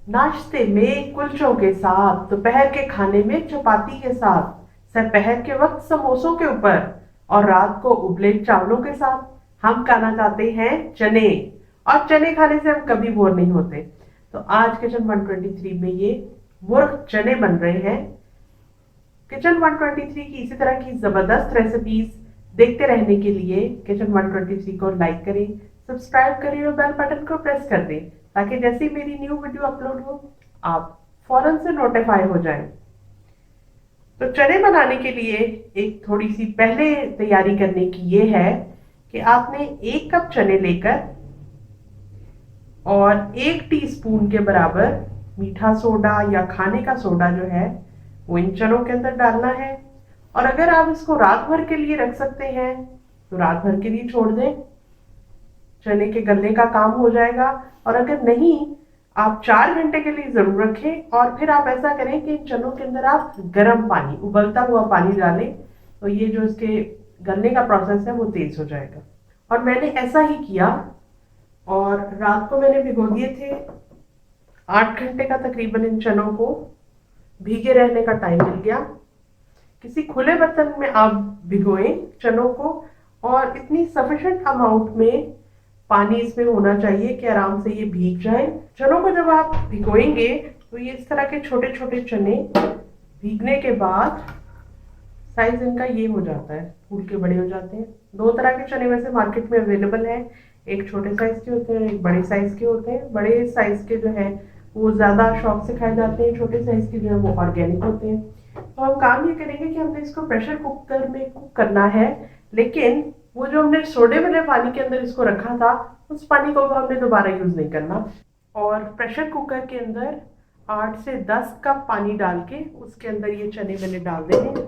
नाश्ते में कुलचों के साथ, दोपहर के खाने में चपाती के साथ, दोपहर के वक्त समोसों के ऊपर और रात को उबले चावलों के साथ हम खाना चाहते हैं चने। और चने खाने से हम कभी बोर नहीं होते। तो आज किचन 123 में ये मुर्ग चने बन रहे हैं। किचन 123 की इसी तरह की जबरदस्त रेसिपीज देखते रहने के लिए किचन 123 को लाइक करें, सब्सक्राइब करें और बेल बटन को प्रेस कर दें ताकि जैसे ही मेरी न्यू वीडियो अपलोड हो आप फौरन से नोटिफाई हो जाएं। तो चने बनाने के लिए एक थोड़ी सी पहले तैयारी करने की ये है कि आपने 1 कप चने लेकर और 1 टीस्पून के बराबर मीठा सोडा या खाने का सोडा जो है वो इन चनों के अंदर डालना है। और अगर आप इसको रात भर के लिए रख सकते हैं तो रात भर के लिए छोड़ दें, चने के गलने का काम हो जाएगा। और अगर नहीं, आप 4 घंटे के लिए जरूर रखें और फिर आप ऐसा करें कि चनों के अंदर आप गर्म पानी, उबलता हुआ पानी डालें तो ये जो इसके गलने का प्रोसेस है वो तेज हो जाएगा। और मैंने ऐसा ही किया और रात को मैंने भिगो दिए थे। 8 घंटे का तकरीबन इन चनों को भीगे रहने का टाइम मिल गया। किसी खुले बर्तन में आप भिगोएं चनों को और इतनी सफिशिएंट अमाउंट में पानी इसमें होना चाहिए कि आराम से ये भीग जाए। चनों को जब आप भिगोएंगे तो ये इस तरह के छोटे छोटे चने भीगने के बाद साइज इनका ये हो जाता है, फूल के बड़े हो जाते हैं। 2 तरह के चने वैसे मार्केट में अवेलेबल है, एक छोटे साइज के होते हैं, एक बड़े साइज के होते हैं। बड़े साइज के जो है वो ज्यादा शौक से खाए जाते हैं, छोटे साइज के जो है वो ऑर्गेनिक होते हैं। तो हम काम ये करेंगे कि हमने इसको प्रेशर कुकर में कुक करना है, लेकिन वो जो हमने सोडे वाले पानी के अंदर इसको रखा था उस पानी को हमने दोबारा यूज नहीं करना। और प्रेशर कुकर के अंदर 8 से 10 कप पानी डाल के उसके अंदर ये चने मैंने डाल देने।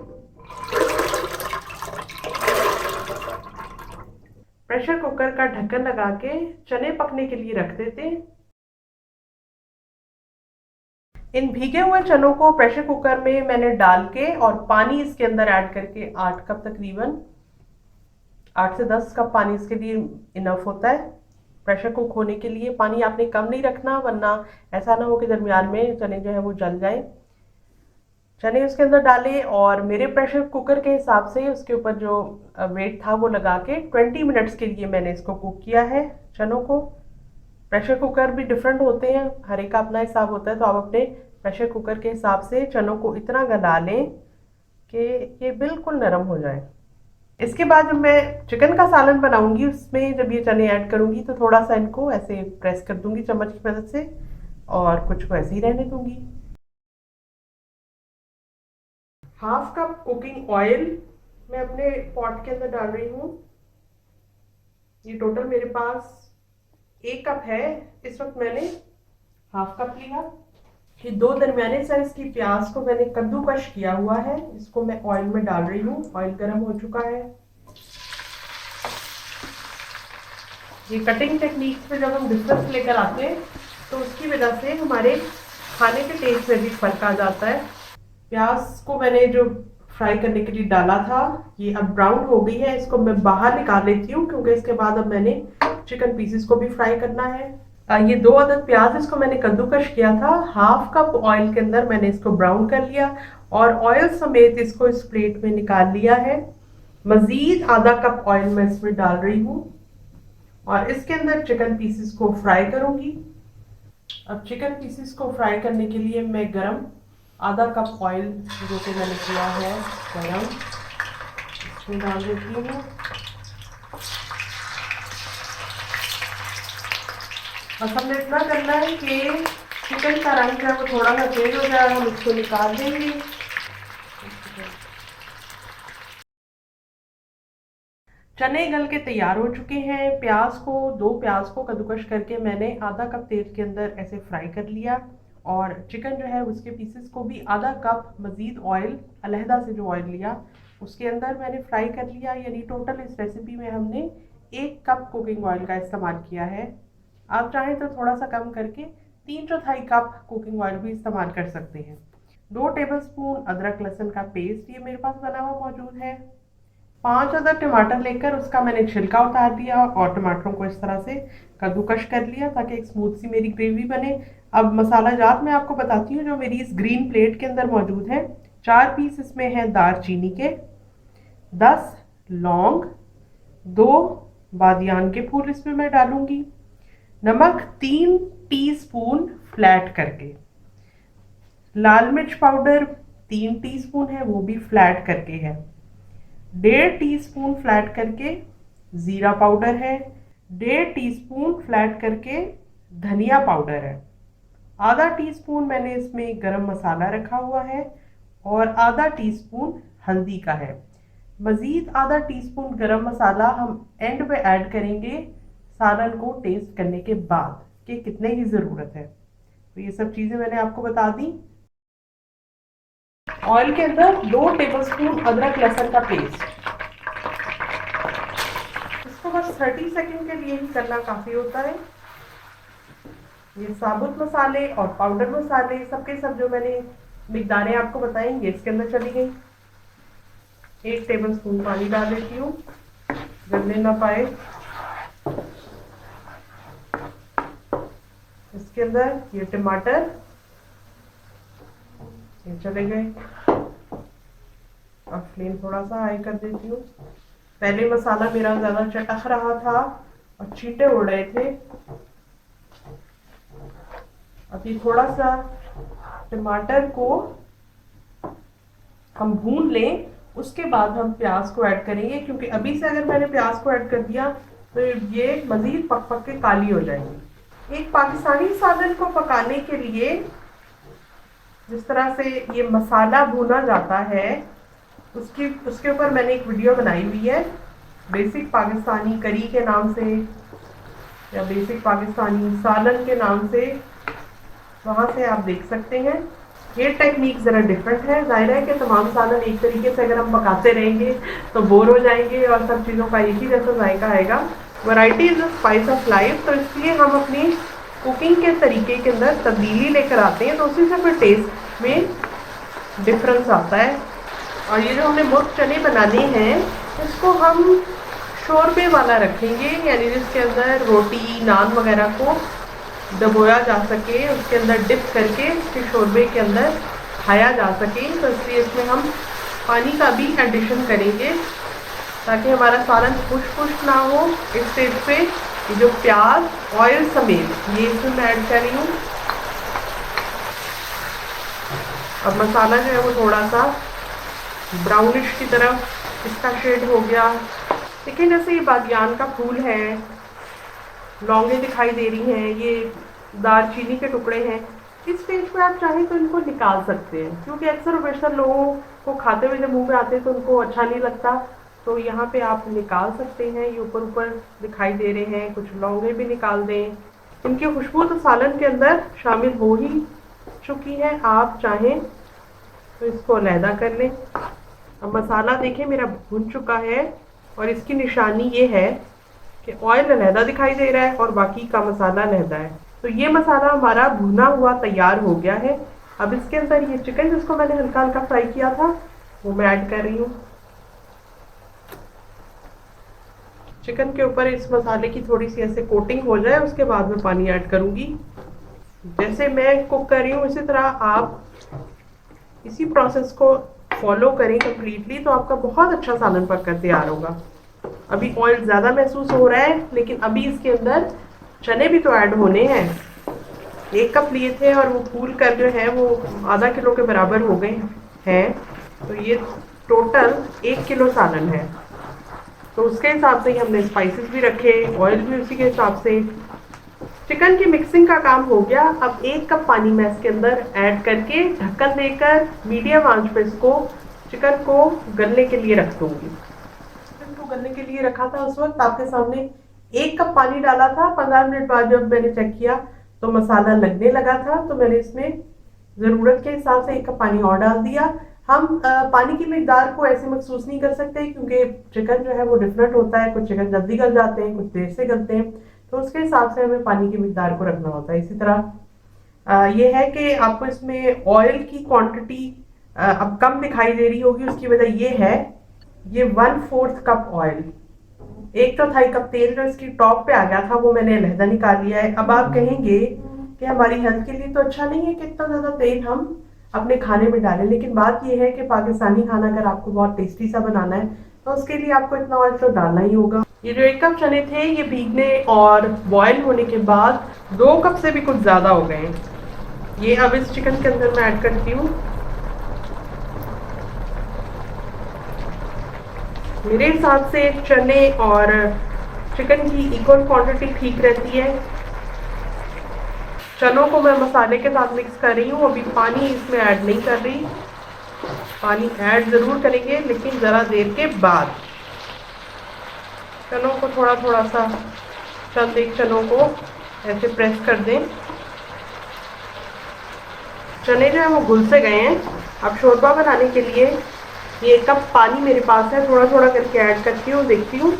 प्रेशर कुकर का ढक्कन लगा के चने पकने के लिए रख देते। इन भीगे हुए चनों को प्रेशर कुकर में मैंने डाल के और पानी इसके अंदर ऐड करके 8 कप तकरीबन 8 से 10 कप पानी इसके लिए इनफ होता है। प्रेशर कुक होने के लिए पानी आपने कम नहीं रखना, वरना ऐसा ना हो कि दरमियान में चने जो है वो जल जाए। चने उसके अंदर डाले और मेरे प्रेशर कुकर के हिसाब से उसके ऊपर जो वेट था वो लगा के 20 मिनट्स के लिए मैंने इसको कुक किया है चनों को। प्रेशर कुकर भी डिफरेंट होते हैं, हर एक का अपना हिसाब होता है, तो आप अपने प्रेशर कुकर के हिसाब से चनों को इतना गला लें कि ये बिल्कुल नरम हो जाए। इसके बाद जब मैं चिकन का सालन बनाऊंगी उसमें जब ये चने ऐड करूंगी तो थोड़ा सा इनको ऐसे प्रेस कर दूंगी चम्मच की मदद से और कुछ को ऐसे ही रहने दूंगी। 1/2 कप कुकिंग ऑयल मैं अपने पॉट के अंदर डाल रही हूँ। ये टोटल मेरे पास 1 कप है। इस वक्त मैंने 1/2 कप लिया। ये 2 दरमियाने साइज की प्याज को मैंने कद्दूकश किया हुआ है, इसको मैं ऑयल में डाल रही हूँ। ऑयल गर्म हो चुका है। ये कटिंग टेक्निक्स में जब हम डिफरेंस लेकर आते हैं तो उसकी वजह से हमारे खाने के टेस्ट में भी फर्क आ जाता है। प्याज को मैंने जो फ्राई करने के लिए डाला था ये अब ब्राउन हो गई है, इसको मैं बाहर निकाल लेती हूँ क्योंकि इसके बाद अब मैंने चिकन पीसेस को भी फ्राई करना है। ये 2 अदद प्याज इसको मैंने कद्दूकश किया था। 1/2 कप ऑयल के अंदर मैंने इसको ब्राउन कर लिया और ऑयल समेत इसको इस प्लेट में निकाल लिया है। मजीद आधा कप ऑयल मैं इसमें डाल रही हूँ और इसके अंदर चिकन पीसेस को फ्राई करूंगी। अब चिकन पीसेस को फ्राई करने के लिए मैं गरम आधा कप ऑयल जो कि मैंने किया है गरम इसमें डाल देती हूँ। बस हमने इतना करना है कि चिकन का रंग जो है वो थोड़ा सा चेंज हो जाए, हम इसको निकाल देंगे। चने गल के तैयार हो चुके हैं। दो प्याज को कद्दूकश करके मैंने आधा कप तेल के अंदर ऐसे फ्राई कर लिया और चिकन जो है उसके पीसेस को भी आधा कप मजीद ऑयल, अलहदा से जो ऑयल लिया उसके अंदर मैंने फ्राई कर लिया। यानी टोटल इस रेसिपी में हमने 1 कप कुकिंग ऑयल का इस्तेमाल किया है। आप चाहें तो थोड़ा सा कम करके 3/4 कप कुकिंग ऑयल भी इस्तेमाल कर सकते हैं। 2 टेबलस्पून अदरक लहसुन का पेस्ट ये मेरे पास बना हुआ मौजूद है। 5 अदर टमाटर लेकर उसका मैंने छिलका उतार दिया और टमाटरों को इस तरह से कद्दूकश कर लिया ताकि एक स्मूथ सी मेरी ग्रेवी बने। अब मसाला जात मैं आपको बताती हूँ जो मेरी इस ग्रीन प्लेट के अंदर मौजूद है। 4 पीस इसमें हैं दालचीनी के, 10 लौंग, 2 बादियान के फूल इसमें मैं डालूंगी, नमक 3 टीस्पून फ्लैट करके, लाल मिर्च पाउडर 3 टीस्पून है वो भी फ्लैट करके है, 1.5 टीस्पून फ्लैट करके जीरा पाउडर है, 1.5 टीस्पून फ्लैट करके धनिया पाउडर है, आधा टीस्पून मैंने इसमें गरम मसाला रखा हुआ है और आधा टीस्पून हल्दी का है। मज़ीद आधा टीस्पून गरम मसाला हम एंड पे ऐड करेंगे सालन को टेस्ट करने के बाद कि कितने की ज़रूरत है। तो ये सब चीज़ें मैंने आपको बता दी। ऑयल के अंदर 2 टेबलस्पून अदरक लहसुन का पेस्ट, इसको बस 30 सेकंड के लिए ही करना काफ़ी होता है। ये साबुत मसाले और पाउडर मसाले सबके सब जो मैंने मिकदारें आपको बताई ये इसके अंदर चली गई। 1 टेबलस्पून पानी डाल देती हूँ, गलने ना पाए। इसके अंदर ये टमाटर ये चले गए। अब फ्लेम थोड़ा सा हाई कर देती हूँ। पहले मसाला मेरा ज़्यादा चटक रहा था और छींटे उड़ रहे थे। अभी थोड़ा सा टमाटर को हम भून लें, उसके बाद हम प्याज को ऐड करेंगे, क्योंकि अभी से अगर मैंने प्याज को ऐड कर दिया तो ये मज़ीद पक पक के काली हो जाएंगी। एक पाकिस्तानी सालन को पकाने के लिए जिस तरह से ये मसाला भूना जाता है उसके ऊपर मैंने एक वीडियो बनाई हुई है, बेसिक पाकिस्तानी करी के नाम से या बेसिक पाकिस्तानी सालन के नाम से, वहाँ से आप देख सकते हैं। ये टेक्निक ज़रा डिफरेंट है। जाहिर है कि तमाम सालन एक तरीके से अगर हम पकाते रहेंगे तो बोर हो जाएंगे और सब चीज़ों का एक ही जैसा जायका आएगा। Variety is the spice of life, तो इसलिए हम अपनी कुकिंग के तरीके के अंदर तब्दीली लेकर आते हैं, तो उसी से फिर टेस्ट में डिफरेंस आता है। और ये जो हमने मुर्ग चने बनाने हैं इसको हम शोरबे वाला रखेंगे, यानी जिसके अंदर रोटी नान वगैरह को दबोया जा सके, उसके अंदर डिप करके उसके शोरबे के अंदर खाया जा सके। तो इसलिए इसमें हम पानी का भी एडिशन करेंगे ताकि हमारा सालन खुश्क ना हो। इस स्टेज पे ये जो प्याज ऑयल समेत ये इसमें मैं ऐड कर रही हूँ। अब मसाला जो है वो थोड़ा सा ब्राउनिश की तरफ इसका शेड हो गया। देखिए जैसे ये बादियान का फूल है, लौंगे दिखाई दे रही हैं, ये दालचीनी के टुकड़े हैं। इस स्टेज पे आप चाहें तो इनको निकाल सकते हैं, क्योंकि अक्सर बेशतर लोगों को खाते हुए जब मुंह में आते हैं तो उनको अच्छा नहीं लगता, तो यहाँ पे आप निकाल सकते हैं। ये ऊपर ऊपर दिखाई दे रहे हैं, कुछ लौंगे भी निकाल दें। इनकी खुशबू तो सालन के अंदर शामिल हो ही चुकी है, आप चाहें तो इसको अलहदा कर लें। अब मसाला देखें मेरा भुन चुका है और इसकी निशानी ये है कि ऑयल अलहदा दिखाई दे रहा है और बाकी का मसाला अलहदा है। तो ये मसाला हमारा भुना हुआ तैयार हो गया है। अब इसके अंदर ये चिकन जिसको मैंने हल्का हल्का फ्राई किया था वो मैं ऐड कर रही हूँ। चिकन के ऊपर इस मसाले की थोड़ी सी ऐसे कोटिंग हो जाए उसके बाद मैं पानी ऐड करूँगी। जैसे मैं कुक कर रही हूँ इसी तरह आप इसी प्रोसेस को फॉलो करें कम्प्लीटली, तो आपका बहुत अच्छा सालन पककर तैयार होगा। अभी ऑयल ज़्यादा महसूस हो रहा है, लेकिन अभी इसके अंदर चने भी तो ऐड होने हैं। 1 कप लिए थे और वो फूल कर जो है वो आधा किलो के बराबर हो गए हैं, तो ये टोटल 1 किलो सालन है। तो उसके हिसाब से ही हमने स्पाइसेस भी रखे, ऑयल भी उसी के हिसाब से। चिकन की मिक्सिंग का काम हो गया। अब 1 कप पानी मैं इसके अंदर ऐड करके ढक्कन देकर मीडियम आंच पे इसको चिकन को गलने के लिए रख दूंगी। चिकन को गलने के लिए रखा था उस वक्त आपके सामने 1 कप पानी डाला था। 15 मिनट बाद जब मैंने चेक किया तो मसाला लगने लगा था, तो मैंने इसमें ज़रूरत के हिसाब से 1 कप पानी और डाल दिया। हम पानी की मिकदार को ऐसे महसूस नहीं कर सकते क्योंकि चिकन जो है वो डिफरेंट होता है, कुछ चिकन जल्दी गल जाते हैं, कुछ देर से गलते हैं, तो उसके हिसाब से हमें पानी की मिकदार को रखना होता है। इसी तरह ये है कि आपको इसमें ऑयल की क्वांटिटी अब कम दिखाई दे रही होगी। उसकी वजह ये है, ये 1/4 कप ऑयल, 1/4 कप तेल जो इसकी टॉप पे आ गया था वो मैंने अलहदा निकाल लिया है। अब आप कहेंगे कि हमारी हेल्थ के लिए तो अच्छा नहीं है कि इतना ज़्यादा तेल हम अपने खाने में डालें, लेकिन बात यह है कि पाकिस्तानी खाना अगर आपको बहुत टेस्टी सा बनाना है तो उसके लिए आपको इतना ऑयल तो डालना ही होगा। ये जो 1 कप चने थे ये भीगने और बॉयल होने के बाद 2 कप से भी कुछ ज़्यादा हो गए हैं। ये अब इस चिकन के अंदर मैं ऐड करती हूँ। मेरे हिसाब से चने और चिकन की इक्वल क्वांटिटी ठीक रहती है। चनों को मैं मसाले के साथ मिक्स कर रही हूँ, अभी पानी इसमें ऐड नहीं कर रही। पानी ऐड ज़रूर करेंगे लेकिन ज़रा देर के बाद। चनों को थोड़ा थोड़ा सा चंद एक चनों को ऐसे प्रेस कर दें। चने जो है वो घुल से गए हैं। अब शोरबा बनाने के लिए ये 1 कप पानी मेरे पास है, थोड़ा थोड़ा करके ऐड करती हूँ, देखती हूँ।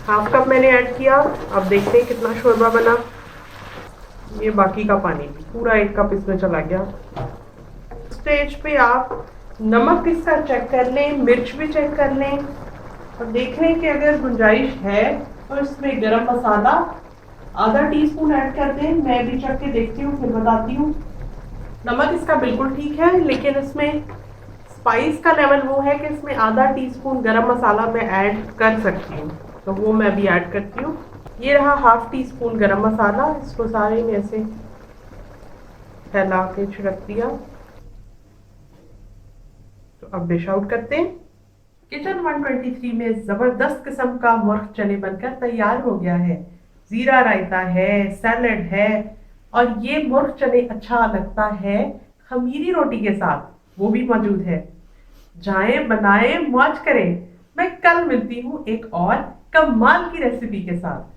1/2 कप मैंने ऐड किया। अब देखते हैं कितना शोरबा बना। ये बाकी का पानी भी पूरा 1 कप इसमें चला गया। स्टेज पे आप नमक इसका चेक कर लें, मिर्च भी चेक कर लें और देख लें कि अगर गुंजाइश है तो इसमें गरम मसाला आधा टीस्पून ऐड कर दें। मैं भी चख के देखती हूँ फिर बताती हूँ। नमक इसका बिल्कुल ठीक है, लेकिन इसमें स्पाइस का लेवल वो है कि इसमें आधा टीस्पून गरम मसाला मैं ऐड कर सकती हूँ, तो वो मैं भी ऐड करती हूँ। ये रहा 1/2 टीस्पून गरम मसाला, इसको सारे में ऐसे फैला के छिड़क दिया। तो अब डिश आउट करते हैं। किचन 123 में ज़बरदस्त किस्म का मुर्ग चने बनकर तैयार हो गया है। ज़ीरा रायता है, सैलड है और ये मुर्ग चने अच्छा लगता है खमीरी रोटी के साथ, वो भी मौजूद है। जाएं बनाएं मौज करें। मैं कल मिलती हूँ एक और कमाल की रेसिपी के साथ।